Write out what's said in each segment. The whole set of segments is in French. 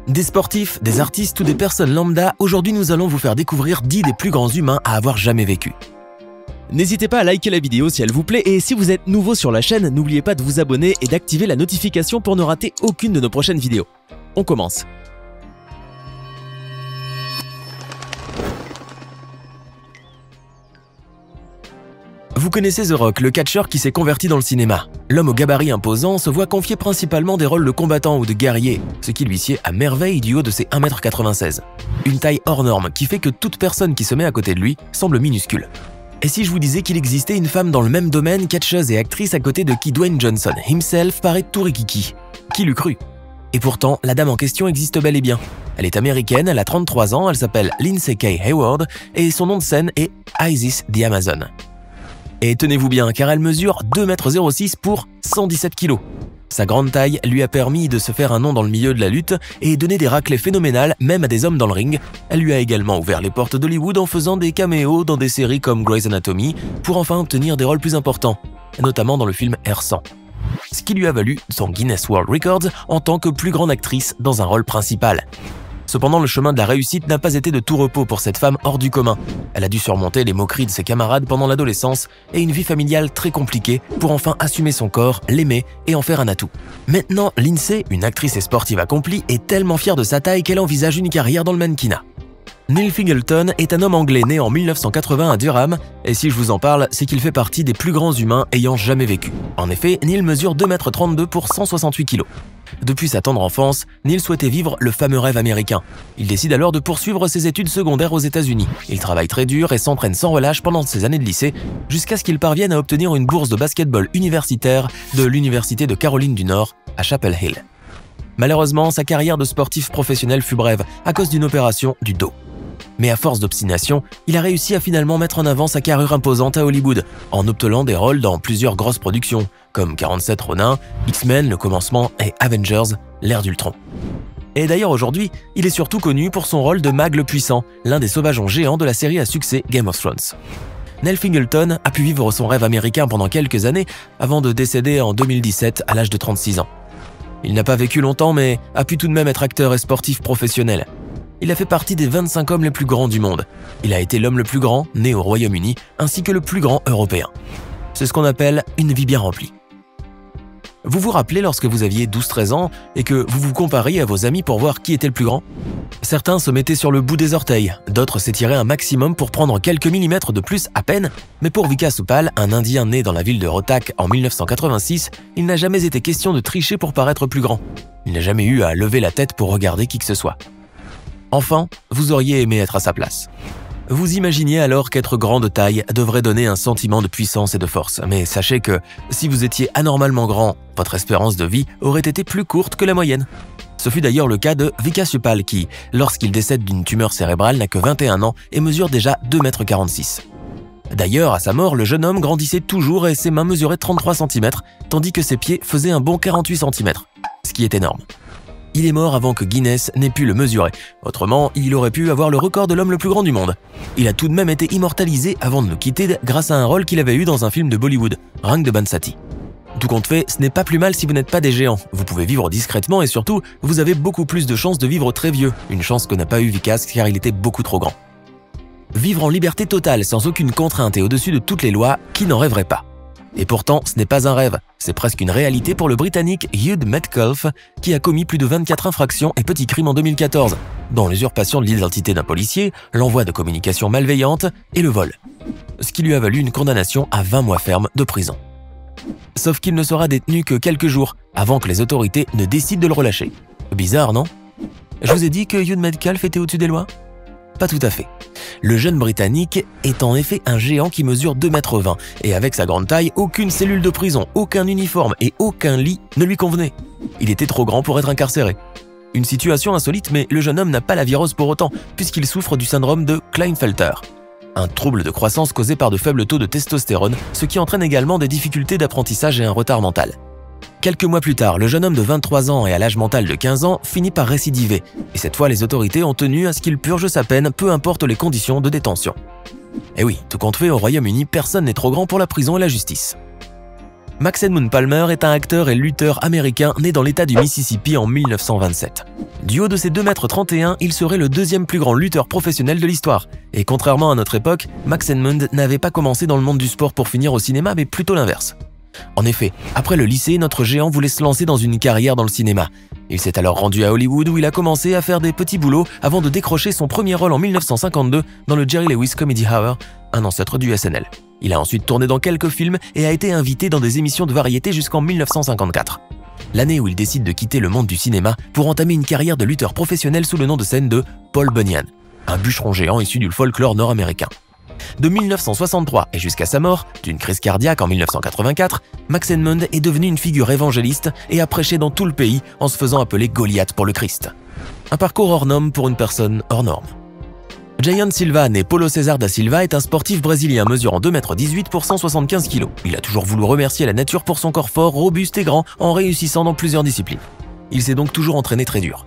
Des sportifs, des artistes ou des personnes lambda, aujourd'hui nous allons vous faire découvrir 10 des plus grands humains à avoir jamais vécu. N'hésitez pas à liker la vidéo si elle vous plaît et si vous êtes nouveau sur la chaîne, n'oubliez pas de vous abonner et d'activer la notification pour ne rater aucune de nos prochaines vidéos. On commence. Vous connaissez The Rock, le catcheur qui s'est converti dans le cinéma. L'homme au gabarit imposant se voit confier principalement des rôles de combattant ou de guerrier, ce qui lui sied à merveille du haut de ses 1,96 m. Une taille hors norme qui fait que toute personne qui se met à côté de lui semble minuscule. Et si je vous disais qu'il existait une femme dans le même domaine, catcheuse et actrice à côté de qui Dwayne Johnson himself paraît tout rikiki? Qui l'eût cru? Et pourtant, la dame en question existe bel et bien. Elle est américaine, elle a 33 ans, elle s'appelle Lindsay Kay Hayward et son nom de scène est Isis the Amazon. Et tenez-vous bien, car elle mesure 2,06 m pour 117 kg. Sa grande taille lui a permis de se faire un nom dans le milieu de la lutte et donner des raclées phénoménales même à des hommes dans le ring. Elle lui a également ouvert les portes d'Hollywood en faisant des caméos dans des séries comme Grey's Anatomy pour enfin obtenir des rôles plus importants, notamment dans le film R100. Ce qui lui a valu son Guinness World Records en tant que plus grande actrice dans un rôle principal. Cependant, le chemin de la réussite n'a pas été de tout repos pour cette femme hors du commun. Elle a dû surmonter les moqueries de ses camarades pendant l'adolescence et une vie familiale très compliquée pour enfin assumer son corps, l'aimer et en faire un atout. Maintenant, Lindsay, une actrice et sportive accomplie, est tellement fière de sa taille qu'elle envisage une carrière dans le mannequinat. Neil Fingleton est un homme anglais né en 1980 à Durham, et si je vous en parle, c'est qu'il fait partie des plus grands humains ayant jamais vécu. En effet, Neil mesure 2,32 m pour 168 kg. Depuis sa tendre enfance, Neil souhaitait vivre le fameux rêve américain. Il décide alors de poursuivre ses études secondaires aux États-Unis. Il travaille très dur et s'entraîne sans relâche pendant ses années de lycée, jusqu'à ce qu'il parvienne à obtenir une bourse de basketball universitaire de l'Université de Caroline du Nord à Chapel Hill. Malheureusement, sa carrière de sportif professionnel fut brève à cause d'une opération du dos. Mais à force d'obstination, il a réussi à finalement mettre en avant sa carrure imposante à Hollywood, en obtenant des rôles dans plusieurs grosses productions, comme 47 Ronin, X-Men, Le Commencement et Avengers, l'ère d'Ultron. Et d'ailleurs aujourd'hui, il est surtout connu pour son rôle de Mag le Puissant, l'un des sauvageons géants de la série à succès Game of Thrones. Neil Fingleton a pu vivre son rêve américain pendant quelques années avant de décéder en 2017 à l'âge de 36 ans. Il n'a pas vécu longtemps mais a pu tout de même être acteur et sportif professionnel. Il a fait partie des 25 hommes les plus grands du monde. Il a été l'homme le plus grand, né au Royaume-Uni, ainsi que le plus grand européen. C'est ce qu'on appelle une vie bien remplie. Vous vous rappelez lorsque vous aviez 12-13 ans et que vous vous compariez à vos amis pour voir qui était le plus grand? Certains se mettaient sur le bout des orteils, d'autres s'étiraient un maximum pour prendre quelques millimètres de plus à peine, mais pour Vikas Uppal, un Indien né dans la ville de Rohtak en 1986, il n'a jamais été question de tricher pour paraître plus grand. Il n'a jamais eu à lever la tête pour regarder qui que ce soit. Enfin, vous auriez aimé être à sa place. Vous imaginiez alors qu'être grand de taille devrait donner un sentiment de puissance et de force, mais sachez que si vous étiez anormalement grand, votre espérance de vie aurait été plus courte que la moyenne. Ce fut d'ailleurs le cas de Vikas Uppal qui, lorsqu'il décède d'une tumeur cérébrale, n'a que 21 ans et mesure déjà 2,46 m. D'ailleurs, à sa mort, le jeune homme grandissait toujours et ses mains mesuraient 33 cm, tandis que ses pieds faisaient un bon 48 cm, ce qui est énorme. Il est mort avant que Guinness n'ait pu le mesurer. Autrement, il aurait pu avoir le record de l'homme le plus grand du monde. Il a tout de même été immortalisé avant de nous quitter grâce à un rôle qu'il avait eu dans un film de Bollywood, Rang de Bansati. Tout compte fait, ce n'est pas plus mal si vous n'êtes pas des géants. Vous pouvez vivre discrètement et surtout, vous avez beaucoup plus de chances de vivre très vieux. Une chance que n'a pas eu Vikas car il était beaucoup trop grand. Vivre en liberté totale, sans aucune contrainte et au-dessus de toutes les lois, qui n'en rêverait pas? Et pourtant, ce n'est pas un rêve, c'est presque une réalité pour le Britannique Hugh Metcalfe qui a commis plus de 24 infractions et petits crimes en 2014, dont l'usurpation de l'identité d'un policier, l'envoi de communications malveillantes et le vol. Ce qui lui a valu une condamnation à 20 mois ferme de prison. Sauf qu'il ne sera détenu que quelques jours avant que les autorités ne décident de le relâcher. Bizarre, non? Je vous ai dit que Hugh Metcalfe était au-dessus des lois? Pas tout à fait. Le jeune Britannique est en effet un géant qui mesure 2,20 m et avec sa grande taille, aucune cellule de prison, aucun uniforme et aucun lit ne lui convenait. Il était trop grand pour être incarcéré. Une situation insolite, mais le jeune homme n'a pas la virose pour autant, puisqu'il souffre du syndrome de Klinefelter, un trouble de croissance causé par de faibles taux de testostérone, ce qui entraîne également des difficultés d'apprentissage et un retard mental. Quelques mois plus tard, le jeune homme de 23 ans et à l'âge mental de 15 ans finit par récidiver, et cette fois les autorités ont tenu à ce qu'il purge sa peine, peu importe les conditions de détention. Et oui, tout compte fait, au Royaume-Uni, personne n'est trop grand pour la prison et la justice. Max Edmund Palmer est un acteur et lutteur américain né dans l'état du Mississippi en 1927. Du haut de ses 2,31 m, il serait le deuxième plus grand lutteur professionnel de l'histoire. Et contrairement à notre époque, Max Edmund n'avait pas commencé dans le monde du sport pour finir au cinéma, mais plutôt l'inverse. En effet, après le lycée, notre géant voulait se lancer dans une carrière dans le cinéma. Il s'est alors rendu à Hollywood où il a commencé à faire des petits boulots avant de décrocher son premier rôle en 1952 dans le Jerry Lewis Comedy Hour, un ancêtre du SNL. Il a ensuite tourné dans quelques films et a été invité dans des émissions de variété jusqu'en 1954. L'année où il décide de quitter le monde du cinéma pour entamer une carrière de lutteur professionnel sous le nom de scène de Paul Bunyan, un bûcheron géant issu du folklore nord-américain. De 1963 et jusqu'à sa mort, d'une crise cardiaque en 1984, Max Edmund est devenu une figure évangéliste et a prêché dans tout le pays en se faisant appeler Goliath pour le Christ. Un parcours hors norme pour une personne hors norme. Jayan Silva, né Paulo César da Silva, est un sportif brésilien mesurant 2,18 m pour 175 kg. Il a toujours voulu remercier la nature pour son corps fort, robuste et grand en réussissant dans plusieurs disciplines. Il s'est donc toujours entraîné très dur.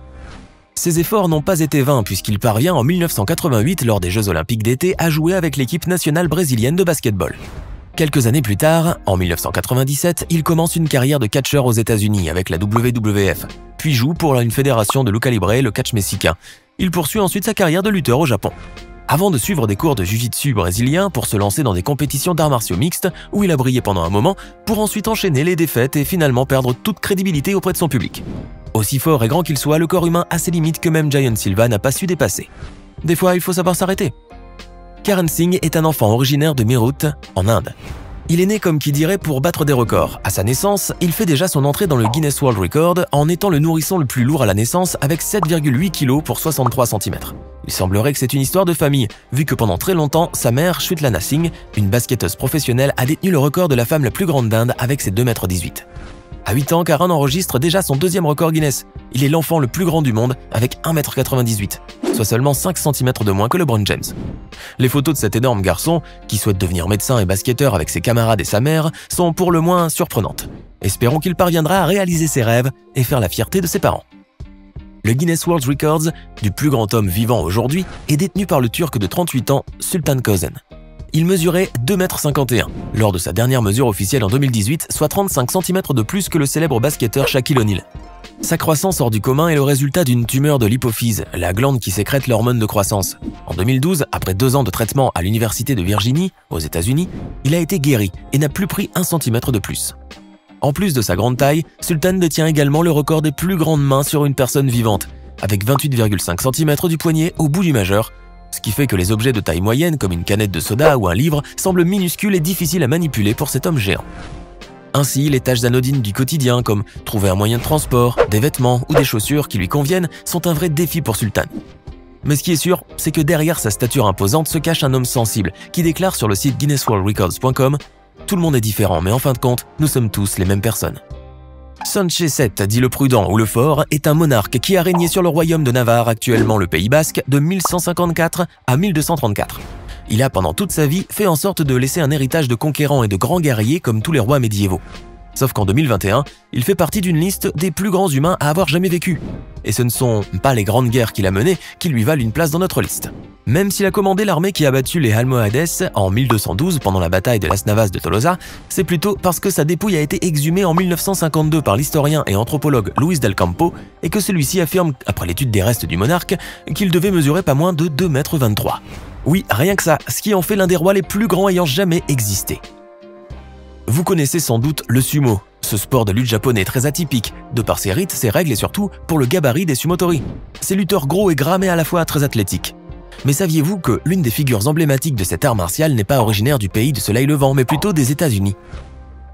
Ses efforts n'ont pas été vains puisqu'il parvient en 1988, lors des Jeux Olympiques d'été, à jouer avec l'équipe nationale brésilienne de basketball. Quelques années plus tard, en 1997, il commence une carrière de catcheur aux États-Unis avec la WWF, puis joue pour une fédération de lucha libre, le catch mexicain. Il poursuit ensuite sa carrière de lutteur au Japon, avant de suivre des cours de jiu-jitsu brésilien pour se lancer dans des compétitions d'arts martiaux mixtes où il a brillé pendant un moment pour ensuite enchaîner les défaites et finalement perdre toute crédibilité auprès de son public. Aussi fort et grand qu'il soit, le corps humain a ses limites que même Jayan Silva n'a pas su dépasser. Des fois, il faut savoir s'arrêter. Karan Singh est un enfant originaire de Meerut, en Inde. Il est né comme qui dirait pour battre des records. À sa naissance, il fait déjà son entrée dans le Guinness World Record en étant le nourrisson le plus lourd à la naissance avec 7,8 kg pour 63 cm. Il semblerait que c'est une histoire de famille, vu que pendant très longtemps, sa mère, Shwetlana Singh, une basketteuse professionnelle, a détenu le record de la femme la plus grande d'Inde avec ses 2,18 m. À 8 ans, Karan enregistre déjà son deuxième record Guinness. Il est l'enfant le plus grand du monde avec 1,98 m, soit seulement 5 cm de moins que LeBron James. Les photos de cet énorme garçon, qui souhaite devenir médecin et basketteur avec ses camarades et sa mère, sont pour le moins surprenantes. Espérons qu'il parviendra à réaliser ses rêves et faire la fierté de ses parents. Le Guinness World Records, du plus grand homme vivant aujourd'hui, est détenu par le Turc de 38 ans, Sultan Kösen. Il mesurait 2,51 m lors de sa dernière mesure officielle en 2018, soit 35 cm de plus que le célèbre basketteur Shaquille O'Neal. Sa croissance hors du commun est le résultat d'une tumeur de l'hypophyse, la glande qui sécrète l'hormone de croissance. En 2012, après 2 ans de traitement à l'université de Virginie, aux États-Unis, il a été guéri et n'a plus pris 1 cm de plus. En plus de sa grande taille, Sultan détient également le record des plus grandes mains sur une personne vivante, avec 28,5 cm du poignet au bout du majeur, ce qui fait que les objets de taille moyenne comme une canette de soda ou un livre semblent minuscules et difficiles à manipuler pour cet homme géant. Ainsi, les tâches anodines du quotidien comme trouver un moyen de transport, des vêtements ou des chaussures qui lui conviennent sont un vrai défi pour Sultan. Mais ce qui est sûr, c'est que derrière sa stature imposante se cache un homme sensible qui déclare sur le site guinnessworldrecords.com « Tout le monde est différent, mais en fin de compte, nous sommes tous les mêmes personnes ». Soncheset, dit le prudent ou le fort, est un monarque qui a régné sur le royaume de Navarre, actuellement le Pays Basque, de 1154 à 1234. Il a pendant toute sa vie fait en sorte de laisser un héritage de conquérants et de grands guerriers comme tous les rois médiévaux. Sauf qu'en 2021, il fait partie d'une liste des plus grands humains à avoir jamais vécu. Et ce ne sont pas les grandes guerres qu'il a menées qui lui valent une place dans notre liste. Même s'il a commandé l'armée qui a battu les Almohades en 1212 pendant la bataille de Las Navas de Tolosa, c'est plutôt parce que sa dépouille a été exhumée en 1952 par l'historien et anthropologue Luis del Campo et que celui-ci affirme, après l'étude des restes du monarque, qu'il devait mesurer pas moins de 2,23 m. Oui, rien que ça, ce qui en fait l'un des rois les plus grands ayant jamais existé. Vous connaissez sans doute le sumo, ce sport de lutte japonais très atypique, de par ses rites, ses règles et surtout pour le gabarit des sumotori. Ces lutteurs gros et gras mais à la fois très athlétiques. Mais saviez-vous que l'une des figures emblématiques de cet art martial n'est pas originaire du pays du soleil levant, mais plutôt des États-Unis?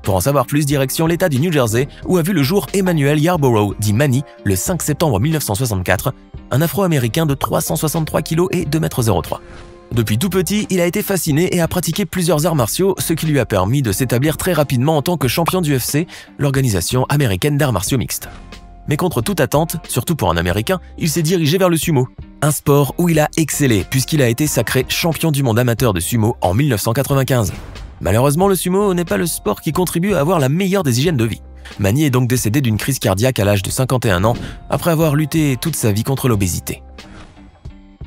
Pour en savoir plus, direction l'État du New Jersey, où a vu le jour Emmanuel Yarborough, dit Manny, le 5 septembre 1964, un Afro-Américain de 363 kg et 2,03 m. Depuis tout petit, il a été fasciné et a pratiqué plusieurs arts martiaux, ce qui lui a permis de s'établir très rapidement en tant que champion du UFC, l'organisation américaine d'arts martiaux mixtes. Mais contre toute attente, surtout pour un Américain, il s'est dirigé vers le sumo, un sport où il a excellé puisqu'il a été sacré champion du monde amateur de sumo en 1995. Malheureusement, le sumo n'est pas le sport qui contribue à avoir la meilleure des hygiènes de vie. Manny est donc décédé d'une crise cardiaque à l'âge de 51 ans après avoir lutté toute sa vie contre l'obésité.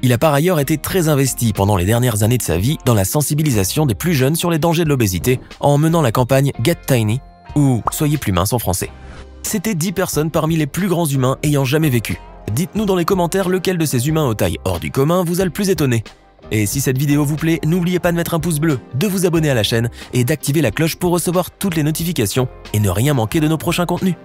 Il a par ailleurs été très investi pendant les dernières années de sa vie dans la sensibilisation des plus jeunes sur les dangers de l'obésité en menant la campagne Get Tiny, Ou soyez plus mince en français. C'était 10 personnes parmi les plus grands humains ayant jamais vécu. Dites-nous dans les commentaires lequel de ces humains aux tailles hors du commun vous a le plus étonné. Et si cette vidéo vous plaît, n'oubliez pas de mettre un pouce bleu, de vous abonner à la chaîne et d'activer la cloche pour recevoir toutes les notifications et ne rien manquer de nos prochains contenus.